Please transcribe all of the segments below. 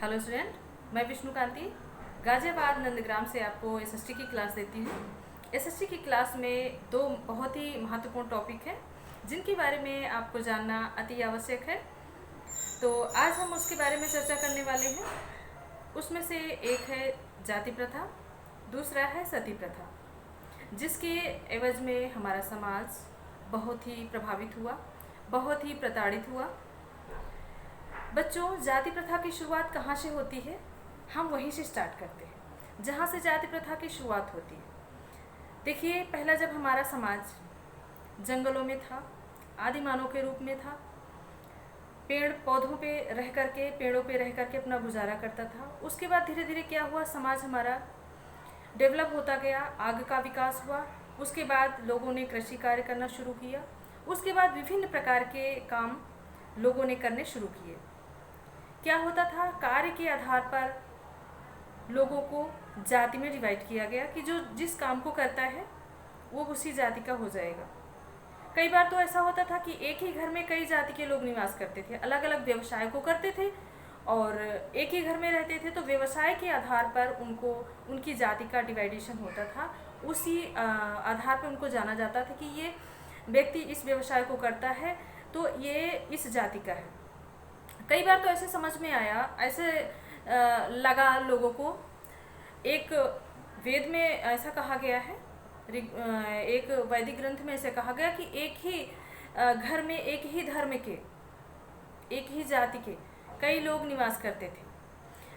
Hello student, मैं विष्णुकांति गाजियाबाद नंदग्राम से आपको एसएसटी की क्लास देती हूँ। एसएसटी की क्लास में दो बहुत ही महत्वपूर्ण टॉपिक हैं जिनके बारे में आपको जानना अति आवश्यक है। तो आज हम उसके बारे में चर्चा करने वाले हैं। उसमें से एक है जाति प्रथा, दूसरा है सती प्रथा, जिसके एवज में हमारा समाज बहुत ही प्रभावित हुआ, बहुत ही प्रताड़ित हुआ। बच्चों, जाति प्रथा की शुरुआत कहाँ से होती है? हम वहीं से स्टार्ट करते हैं जहाँ से जाति प्रथा की शुरुआत होती है। देखिए, पहला जब हमारा समाज जंगलों में था, आदिमानव के रूप में था, पेड़ पौधों पे रह करके, पेड़ों पे रह करके अपना गुजारा करता था। उसके बाद धीरे धीरे क्या हुआ, समाज हमारा डेवलप होता गया, आग का विकास हुआ। उसके बाद लोगों ने कृषि कार्य करना शुरू किया। उसके बाद विभिन्न प्रकार के काम लोगों ने करने शुरू किए। क्या होता था, कार्य के आधार पर लोगों को जाति में डिवाइड किया गया कि जो जिस काम को करता है वो उसी जाति का हो जाएगा। कई बार तो ऐसा होता था कि एक ही घर में कई जाति के लोग निवास करते थे, अलग अलग व्यवसाय को करते थे और एक ही घर में रहते थे, तो व्यवसाय के आधार पर उनको उनकी जाति का डिवाइडेशन होता था। उसी आधार पर उनको जाना जाता था कि ये व्यक्ति इस व्यवसाय को करता है तो ये इस जाति का है। कई बार तो ऐसे समझ में आया, ऐसे लगा लोगों को, एक वेद में ऐसा कहा गया है, एक वैदिक ग्रंथ में ऐसे कहा गया कि एक ही घर में एक ही धर्म के, एक ही जाति के कई लोग निवास करते थे।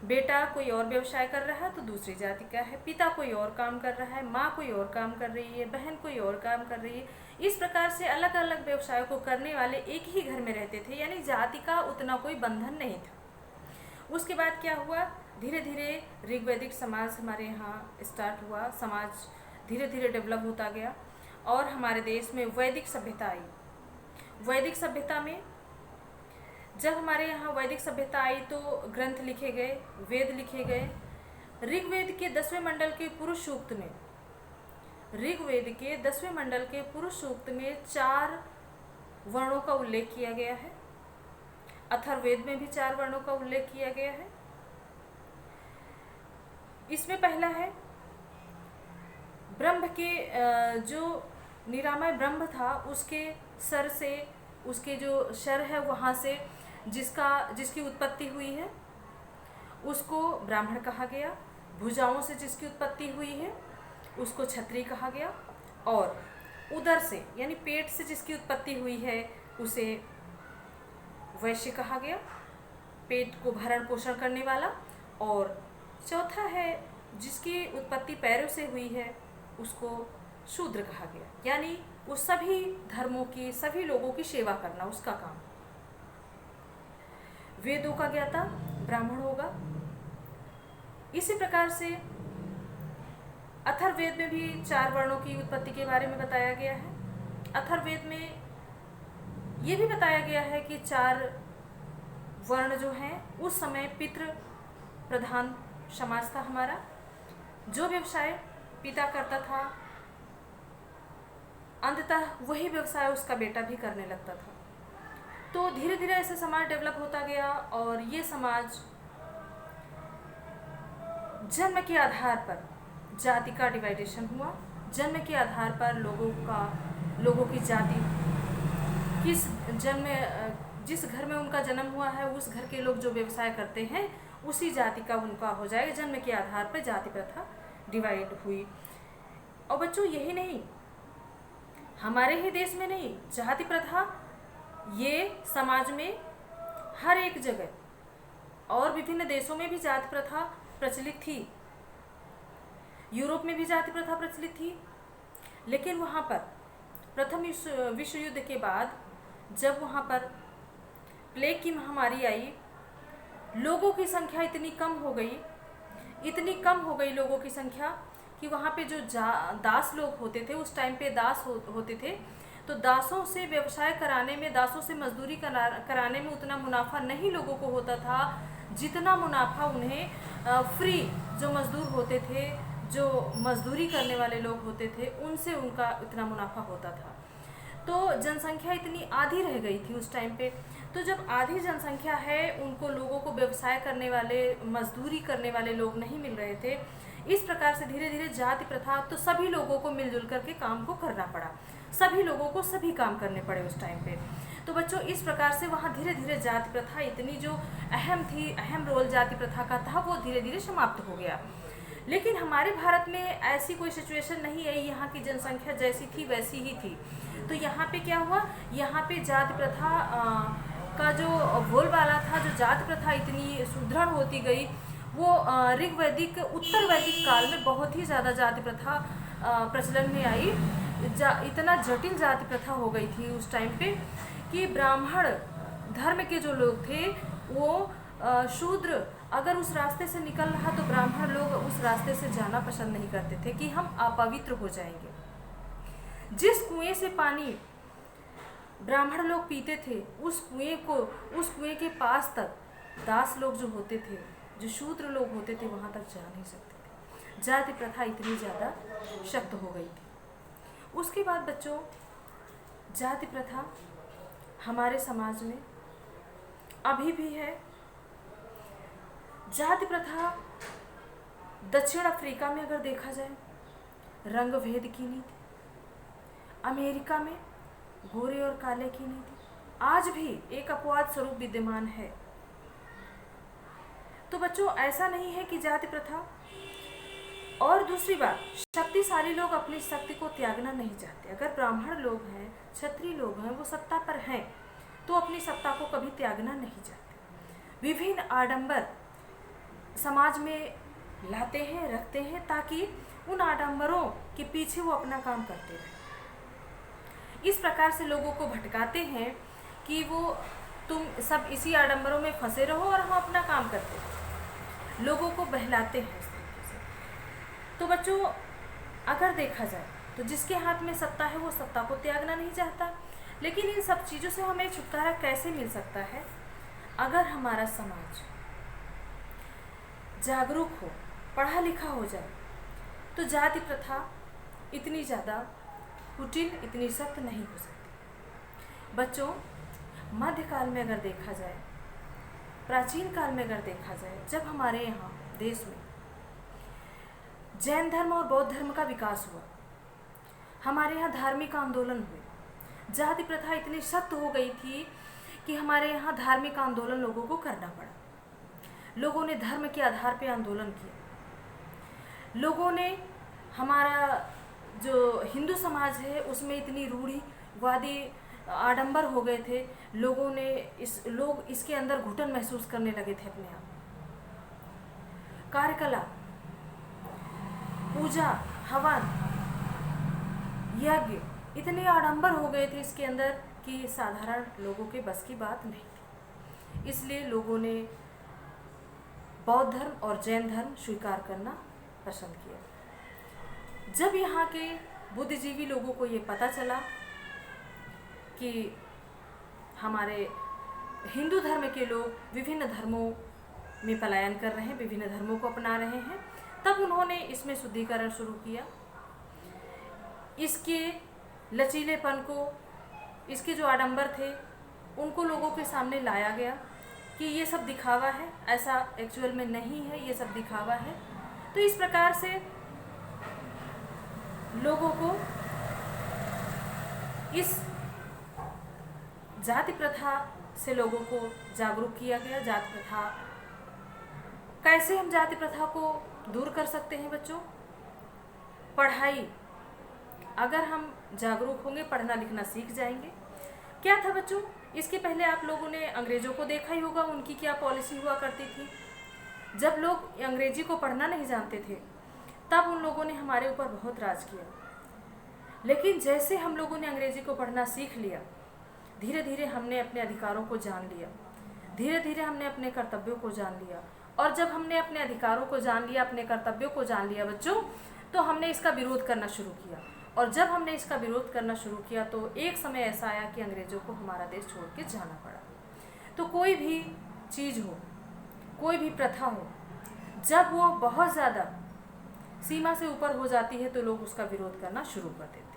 बेटा कोई और व्यवसाय कर रहा है तो दूसरी जाति का है, पिता कोई और काम कर रहा है, माँ कोई और काम कर रही है, बहन कोई और काम कर रही है। इस प्रकार से अलग अलग व्यवसाय को करने वाले एक ही घर में रहते थे, यानी जाति का उतना कोई बंधन नहीं था। उसके बाद क्या हुआ, धीरे धीरे ऋग्वैदिक समाज हमारे यहाँ स्टार्ट हुआ, समाज धीरे धीरे डेवलप होता गया और हमारे देश में वैदिक सभ्यता आई। वैदिक सभ्यता में जब हमारे यहाँ वैदिक सभ्यता आई तो ग्रंथ लिखे गए, वेद लिखे गए। ऋग्वेद के 10वें मंडल के पुरुष सूक्त में, ऋग्वेद के 10वें मंडल के पुरुष सूक्त में 4 वर्णों का उल्लेख किया गया है। अथर्ववेद में भी 4 वर्णों का उल्लेख किया गया है। इसमें पहला है ब्रह्म के, जो निरामय ब्रह्म था उसके सर से, उसके जो सर है वहाँ से जिसकी उत्पत्ति हुई है उसको ब्राह्मण कहा गया। भुजाओं से जिसकी उत्पत्ति हुई है उसको क्षत्रिय कहा गया और उदर से यानी पेट से जिसकी उत्पत्ति हुई है उसे वैश्य कहा गया, पेट को भरण पोषण करने वाला। और चौथा है जिसकी उत्पत्ति पैरों से हुई है उसको शूद्र कहा गया, यानी वो सभी धर्मों की, सभी लोगों की सेवा करना उसका काम। वेदों का ज्ञाता ब्राह्मण होगा। इसी प्रकार से अथर्ववेद में भी 4 वर्णों की उत्पत्ति के बारे में बताया गया है। अथर्ववेद में ये भी बताया गया है कि 4 वर्ण जो हैं, उस समय पितृ प्रधान समाज था हमारा। जो व्यवसाय पिता करता था अंततः वही व्यवसाय उसका बेटा भी करने लगता था। तो धीरे धीरे ऐसे समाज डेवलप होता गया और ये समाज जन्म के आधार पर जाति का डिवाइडेशन हुआ। जन्म के आधार पर लोगों की जाति, जिस घर में उनका जन्म हुआ है उस घर के लोग जो व्यवसाय करते हैं उसी जाति का उनका हो जाएगा। जन्म के आधार पर जाति प्रथा डिवाइड हुई। और बच्चों, यही नहीं, हमारे ही देश में नहीं, जाति प्रथा ये समाज में हर एक जगह और विभिन्न देशों में भी जाति प्रथा प्रचलित थी। यूरोप में भी जाति प्रथा प्रचलित थी, लेकिन वहाँ पर प्रथम विश्व युद्ध के बाद जब वहाँ पर प्लेग की महामारी आई, लोगों की संख्या इतनी कम हो गई लोगों की संख्या कि वहाँ पे जो दास लोग होते थे, उस टाइम पे दास होते थे, तो दासों से व्यवसाय कराने में, दासों से मजदूरी कराने में उतना मुनाफा नहीं लोगों को होता था जितना मुनाफा उन्हें फ्री जो मजदूर होते थे, जो मजदूरी करने वाले लोग होते थे, उनसे उनका इतना मुनाफा होता था। तो जनसंख्या इतनी आधी रह गई थी उस टाइम पे। तो जब आधी जनसंख्या है, उनको लोगों को व्यवसाय करने वाले, मजदूरी करने वाले लोग नहीं मिल रहे थे। इस प्रकार से धीरे धीरे जाति प्रथा, तो सभी लोगों को मिलजुल करके काम को करना पड़ा, सभी लोगों को सभी काम करने पड़े उस टाइम पे। तो बच्चों इस प्रकार से वहाँ धीरे धीरे जाति प्रथा इतनी जो अहम थी, अहम रोल जाति प्रथा का था, वो धीरे धीरे समाप्त हो गया। लेकिन हमारे भारत में ऐसी कोई सिचुएशन नहीं है, यहाँ की जनसंख्या जैसी थी वैसी ही थी। तो यहाँ पे क्या हुआ, यहाँ पे जाति प्रथा का जो बोलबाला था, जो जाति प्रथा इतनी सुदृढ़ होती गई, वो ऋग्वैदिक उत्तर वैदिक काल में बहुत ही ज़्यादा जाति प्रथा प्रचलन में आई। इतना जटिल जाति प्रथा हो गई थी उस टाइम पे कि ब्राह्मण धर्म के जो लोग थे वो शूद्र अगर उस रास्ते से निकल रहा तो ब्राह्मण लोग उस रास्ते से जाना पसंद नहीं करते थे कि हम अपवित्र हो जाएंगे। जिस कुएं से पानी ब्राह्मण लोग पीते थे, उस कुएं के पास तक दास लोग जो होते थे, जो शूद्र लोग होते थे, वहां तक जा नहीं सकते थे। जाति प्रथा इतनी ज़्यादा शक्त हो गई थी। उसके बाद बच्चों, जाति प्रथा हमारे समाज में अभी भी है। जाति प्रथा दक्षिण अफ्रीका में अगर देखा जाए, रंग भेद की नीति, अमेरिका में गोरे और काले की नीति आज भी एक अपवाद स्वरूप विद्यमान है। तो बच्चों ऐसा नहीं है कि जाति प्रथा, और दूसरी बात, शक्तिशाली लोग अपनी शक्ति को त्यागना नहीं चाहते। अगर ब्राह्मण लोग हैं, क्षत्रिय लोग हैं, वो सत्ता पर हैं, तो अपनी सत्ता को कभी त्यागना नहीं चाहते। विभिन्न आडंबर समाज में लाते हैं, रखते हैं, ताकि उन आडंबरों के पीछे वो अपना काम करते रहें। इस प्रकार से लोगों को भटकाते हैं कि वो तुम सब इसी आडंबरों में फंसे रहो और हम अपना काम करते हैं, लोगों को बहलाते हैं इस तरीके से। तो बच्चों अगर देखा जाए तो जिसके हाथ में सत्ता है वो सत्ता को त्यागना नहीं चाहता। लेकिन इन सब चीज़ों से हमें छुटकारा कैसे मिल सकता है? अगर हमारा समाज जागरूक हो, पढ़ा लिखा हो जाए, तो जाति प्रथा इतनी ज़्यादा कुटिल, इतनी सख्त नहीं हो सकती। बच्चों मध्यकाल में अगर देखा जाए, प्राचीन काल में अगर देखा जाए, जब हमारे यहाँ देश में जैन धर्म और बौद्ध धर्म का विकास हुआ, हमारे यहाँ धार्मिक आंदोलन हुए, जाति प्रथा इतनी सख्त हो गई थी कि हमारे यहाँ धार्मिक आंदोलन लोगों को करना पड़ा। लोगों ने धर्म के आधार पे आंदोलन किया। लोगों ने, हमारा जो हिंदू समाज है उसमें इतनी रूढ़िवादी आडंबर हो गए थे, लोगों ने लोग इसके अंदर घुटन महसूस करने लगे थे अपने आप। कार्यकला, पूजा, हवन, यज्ञ इतने आडंबर हो गए थे इसके अंदर कि साधारण लोगों के बस की बात नहीं थी। इसलिए लोगों ने बौद्ध धर्म और जैन धर्म स्वीकार करना पसंद किया। जब यहाँ के बुद्धिजीवी लोगों को ये पता चला कि हमारे हिंदू धर्म के लोग विभिन्न धर्मों में पलायन कर रहे हैं, विभिन्न धर्मों को अपना रहे हैं, तब उन्होंने इसमें शुद्धिकरण शुरू किया। इसके लचीलेपन को, इसके जो आडंबर थे उनको लोगों के सामने लाया गया कि ये सब दिखावा है, ऐसा एक्चुअल में नहीं है, ये सब दिखावा है। तो इस प्रकार से लोगों को इस जाति प्रथा से लोगों को जागरूक किया गया। जाति प्रथा, कैसे हम जाति प्रथा को दूर कर सकते हैं बच्चों? पढ़ाई, अगर हम जागरूक होंगे, पढ़ना लिखना सीख जाएंगे। क्या था बच्चों, इसके पहले आप लोगों ने अंग्रेज़ों को देखा ही होगा, उनकी क्या पॉलिसी हुआ करती थी। जब लोग अंग्रेजी को पढ़ना नहीं जानते थे तब उन लोगों ने हमारे ऊपर बहुत राज किया। लेकिन जैसे हम लोगों ने अंग्रेजी को पढ़ना सीख लिया, धीरे धीरे हमने अपने अधिकारों को जान लिया, धीरे धीरे हमने अपने कर्तव्यों को जान लिया। और जब हमने अपने अधिकारों को जान लिया, अपने कर्तव्यों को जान लिया बच्चों, तो हमने इसका विरोध करना शुरू किया। और जब हमने इसका विरोध करना शुरू किया तो एक समय ऐसा आया कि अंग्रेज़ों को हमारा देश छोड़ के जाना पड़ा। तो कोई भी चीज़ हो, कोई भी प्रथा हो, जब वो बहुत ज़्यादा सीमा से ऊपर हो जाती है तो लोग उसका विरोध करना शुरू कर देते हैं।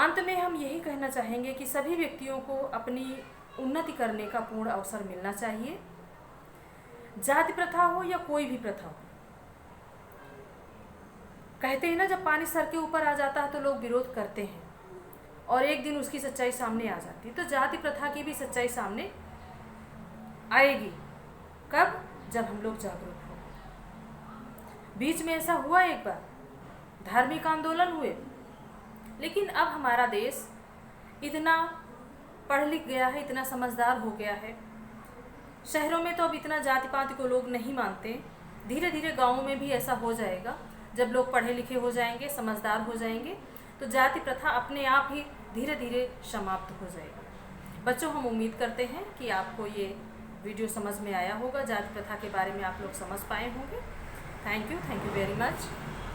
अंत में हम यही कहना चाहेंगे कि सभी व्यक्तियों को अपनी उन्नति करने का पूर्ण अवसर मिलना चाहिए। जाति प्रथा हो या कोई भी प्रथा हो, कहते हैं ना, जब पानी सर के ऊपर आ जाता है तो लोग विरोध करते हैं और एक दिन उसकी सच्चाई सामने आ जाती है। तो जाति प्रथा की भी सच्चाई सामने आएगी। कब? जब हम लोग जागरूक हो। बीच में ऐसा हुआ एक बार, धार्मिक आंदोलन हुए, लेकिन अब हमारा देश इतना पढ़ लिख गया है, इतना समझदार हो गया है। शहरों में तो अब इतना जाति पाति को लोग नहीं मानते। धीरे धीरे गाँवों में भी ऐसा हो जाएगा। जब लोग पढ़े लिखे हो जाएंगे, समझदार हो जाएंगे, तो जाति प्रथा अपने आप ही धीरे धीरे समाप्त हो जाएगा। बच्चों, हम उम्मीद करते हैं कि आपको ये वीडियो समझ में आया होगा। जाति प्रथा के बारे में आप लोग समझ पाए होंगे। Thank you very much.